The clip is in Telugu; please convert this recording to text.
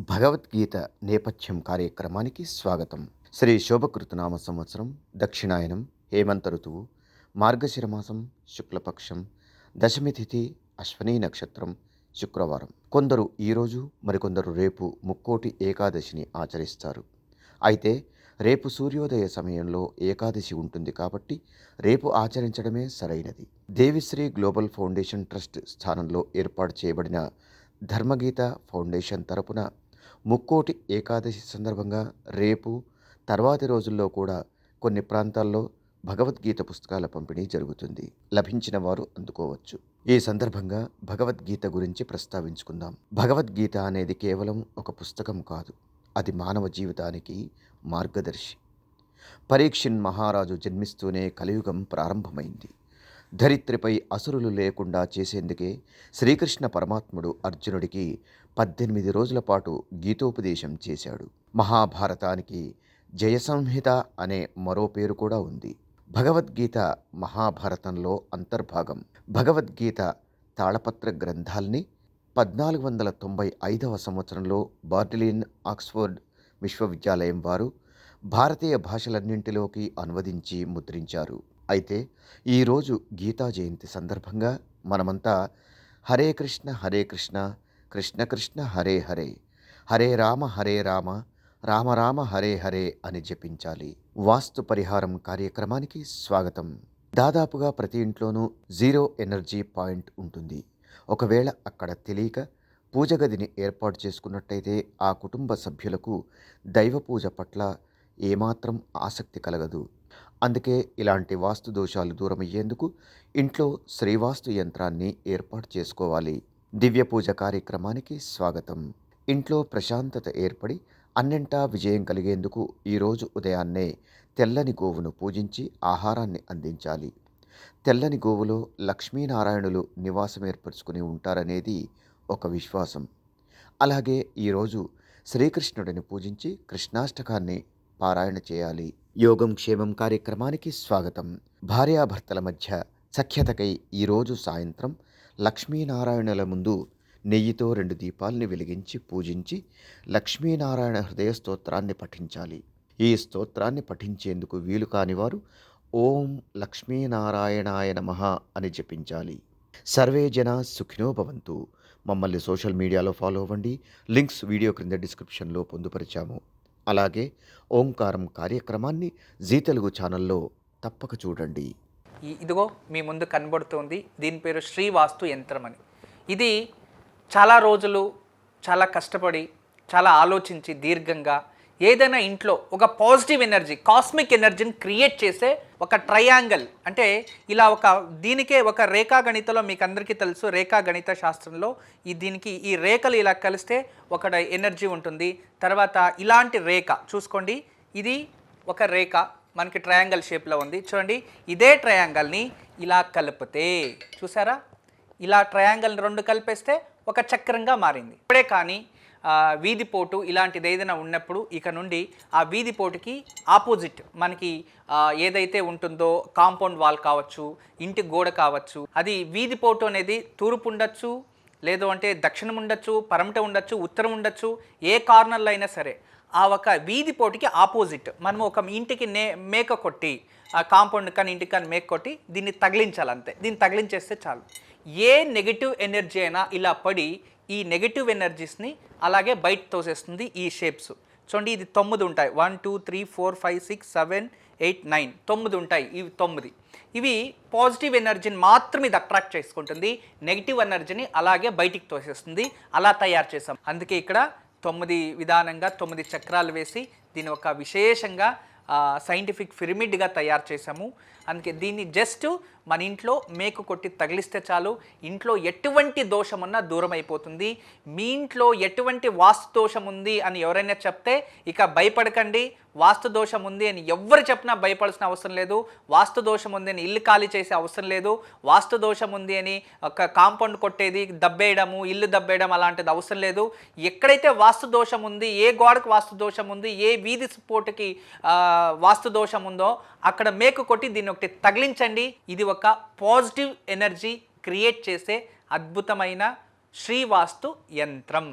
భగవద్గీత నేపథ్యం కార్యక్రమానికి స్వాగతం. శ్రీ శోభకృతనామ సంవత్సరం దక్షిణాయనం హేమంత ఋతువు మార్గశిర మాసం శుక్లపక్షం దశమి తిథి అశ్వనీ నక్షత్రం శుక్రవారం. కొందరు ఈరోజు మరికొందరు రేపు ముక్కోటి ఏకాదశిని ఆచరిస్తారు. అయితే రేపు సూర్యోదయ సమయంలో ఏకాదశి ఉంటుంది కాబట్టి రేపు ఆచరించడమే సరైనది. దేవిశ్రీ గ్లోబల్ ఫౌండేషన్ ట్రస్ట్ స్థానంలో ఏర్పాటు చేయబడిన ధర్మగీత ఫౌండేషన్ తరపున ముక్కోటి ఏకాదశి సందర్భంగా రేపు తర్వాతి రోజుల్లో కూడా కొన్ని ప్రాంతాల్లో భగవద్గీత పుస్తకాల పంపిణీ జరుగుతుంది. లభించిన వారు అందుకోవచ్చు. ఈ సందర్భంగా భగవద్గీత గురించి ప్రస్తావించుకుందాం. భగవద్గీత అనేది కేవలం ఒక పుస్తకం కాదు, అది మానవ జీవితానికి మార్గదర్శి. పరీక్షిన్ మహారాజు జన్మిస్తూనే కలియుగం ప్రారంభమైంది. ధరిత్రిపై అసురులు లేకుండా చేసేందుకే శ్రీకృష్ణ పరమాత్ముడు అర్జునుడికి 18 రోజుల పాటు గీతోపదేశం చేశాడు. మహాభారతానికి జయసంహిత అనే మరో పేరు కూడా ఉంది. భగవద్గీత మహాభారతంలో అంతర్భాగం. భగవద్గీత తాళపత్ర గ్రంథాల్ని 1495వ సంవత్సరంలో బార్డిలిన్ ఆక్స్ఫర్డ్ విశ్వవిద్యాలయం వారు భారతీయ భాషలన్నింటిలోకి అనువదించి ముద్రించారు. అయితే ఈరోజు గీతా జయంతి సందర్భంగా మనమంతా హరే కృష్ణ కృష్ణ కృష్ణ హరే హరే, హరే రామ రామ రామ హరే హరే అని జపించాలి. వాస్తు పరిహారం కార్యక్రమానికి స్వాగతం. దాదాపుగా ప్రతి ఇంట్లోనూ జీరో ఎనర్జీ పాయింట్ ఉంటుంది. ఒకవేళ అక్కడ తెలియక పూజ గదిని ఏర్పాటు చేసుకున్నట్టయితే ఆ కుటుంబ సభ్యులకు దైవ పూజ పట్ల ఏమాత్రం ఆసక్తి కలగదు. అందుకే ఇలాంటి వాస్తు దోషాలు దూరమయ్యేందుకు ఇంట్లో శ్రీవాస్తు యంత్రాన్ని ఏర్పాటు చేసుకోవాలి. దివ్య పూజ కార్యక్రమానికి స్వాగతం. ఇంట్లో ప్రశాంతత ఏర్పడి అన్నింటా విజయం కలిగేందుకు ఈరోజు ఉదయాన్నే తెల్లని గోవును పూజించి ఆహారాన్ని అందించాలి. తెల్లని గోవులో లక్ష్మీనారాయణులు నివాసం ఏర్పరచుకుని ఉంటారనేది ఒక విశ్వాసం. అలాగే ఈరోజు శ్రీకృష్ణుడిని పూజించి కృష్ణాష్టకాన్ని పారాయణ చేయాలి. యోగం క్షేమం కార్యక్రమానికి స్వాగతం. భార్యాభర్తల మధ్య సఖ్యతకై ఈరోజు సాయంత్రం లక్ష్మీనారాయణుల ముందు నెయ్యితో 2 దీపాల్ని వెలిగించి పూజించి లక్ష్మీనారాయణ హృదయ స్తోత్రాన్ని పఠించాలి. ఈ స్తోత్రాన్ని పఠించేందుకు వీలు కానివారు ఓం లక్ష్మీనారాయణాయ నమః అని జపించాలి. సర్వే జనా సుఖినో భవంతు. మమ్మల్ని సోషల్ మీడియాలో ఫాలో అవ్వండి. లింక్స్ వీడియో క్రింద డిస్క్రిప్షన్లో పొందుపరిచాము. అలాగే ఓంకారం కార్యక్రమాన్ని జీ తెలుగు ఛానల్లో తప్పక చూడండి. ఇదిగో మీ ముందు కనబడుతోంది, దీని పేరు శ్రీవాస్తు యంత్రం అని. ఇది చాలా రోజులు చాలా కష్టపడి చాలా ఆలోచించి దీర్ఘంగా ఏదైనా ఇంట్లో ఒక పాజిటివ్ ఎనర్జీ, కాస్మిక్ ఎనర్జీని క్రియేట్ చేసే ఒక ట్రయాంగిల్, అంటే ఇలా దీనికే ఒక రేఖాగణితలో మీకు అందరికీ తెలుసు, రేఖాగణిత శాస్త్రంలో దీనికి ఈ రేఖలు ఇలా కలిస్తే ఒక ఎనర్జీ ఉంటుంది. తర్వాత ఇలాంటి రేఖ చూసుకోండి, ఇది ఒక రేఖ మనకి ట్రయాంగిల్ షేప్లో ఉంది. చూడండి, ఇదే ట్రయాంగిల్ని ఇలా కలిపితే చూసారా, ఇలా ట్రయాంగిల్ 2 కలిపేస్తే ఒక చక్రంగా మారింది. ఇప్పుడే కానీ వీధిపోటు ఇలాంటిది ఏదైనా ఉన్నప్పుడు ఇక నుండి ఆ వీధిపోటుకి ఆపోజిట్ మనకి ఏదైతే ఉంటుందో కాంపౌండ్ వాల్ కావచ్చు, ఇంటి గోడ కావచ్చు, అది వీధిపోటు అనేది తూర్పు ఉండొచ్చు, లేదు అంటే దక్షిణం ఉండొచ్చు, పరమట ఉండొచ్చు, ఉత్తరం ఉండొచ్చు, ఏ కార్నర్లో అయినా సరే ఆ ఒక వీధిపోటుకి ఆపోజిట్ మనం ఒక ఇంటికి మేక కొట్టి, ఆ కాంపౌండ్ కానీ ఇంటికి కానీ మేక కొట్టి దీన్ని తగిలించాలి. అంతే, దీన్ని తగిలించేస్తే చాలు. ఏ నెగిటివ్ ఎనర్జీ అయినా ఇలా పడి ఈ నెగిటివ్ ఎనర్జీస్ని అలాగే బయట తోసేస్తుంది. ఈ షేప్స్ చూడండి, ఇది 9 ఉంటాయి. 1 2 3 4 5 6 7 8 9 9 ఉంటాయి. ఇవి 9. ఇవి పాజిటివ్ ఎనర్జీని మాత్రం ఇది అట్రాక్ట్ చేసుకుంటుంది, నెగిటివ్ ఎనర్జీని అలాగే బయటికి తోసేస్తుంది. అలా తయారు చేసాం. అందుకే ఇక్కడ 9 విధానంగా 9 చక్రాలు వేసి దీని ఒక విశేషంగా సైంటిఫిక్ పిరమిడ్గా తయారు చేసాము. అందుకే దీన్ని జస్ట్ మన ఇంట్లో మేకు కొట్టి తగిలిస్తే చాలు, ఇంట్లో ఎటువంటి దోషం ఉన్నా దూరం అయిపోతుంది. మీ ఇంట్లో ఎటువంటి వాస్తు దోషం ఉంది అని ఎవరైనా చెప్తే ఇక భయపడకండి. వాస్తు దోషం ఉంది అని ఎవరు చెప్పినా భయపడాల్సిన అవసరం లేదు. వాస్తు దోషం ఉంది అని ఇల్లు ఖాళీ చేసే అవసరం లేదు. వాస్తు దోషం ఉంది అని ఒక కాంపౌండ్ కొట్టేది, దబ్బేయడము, ఇల్లు దబ్బేయడం అలాంటిది అవసరం లేదు. ఎక్కడైతే వాస్తు దోషం ఉంది, ఏ గోడకు వాస్తు దోషం ఉంది, ఏ వీధి పోటుకి వాస్తు దోషం ఉందో అక్కడ మేకు కొట్టి దీన్ని ఒకటి తగిలించండి. ఇది ఒక పాజిటివ్ ఎనర్జీ క్రియేట్ చేసే అద్భుతమైన శ్రీవాస్తు యంత్రం.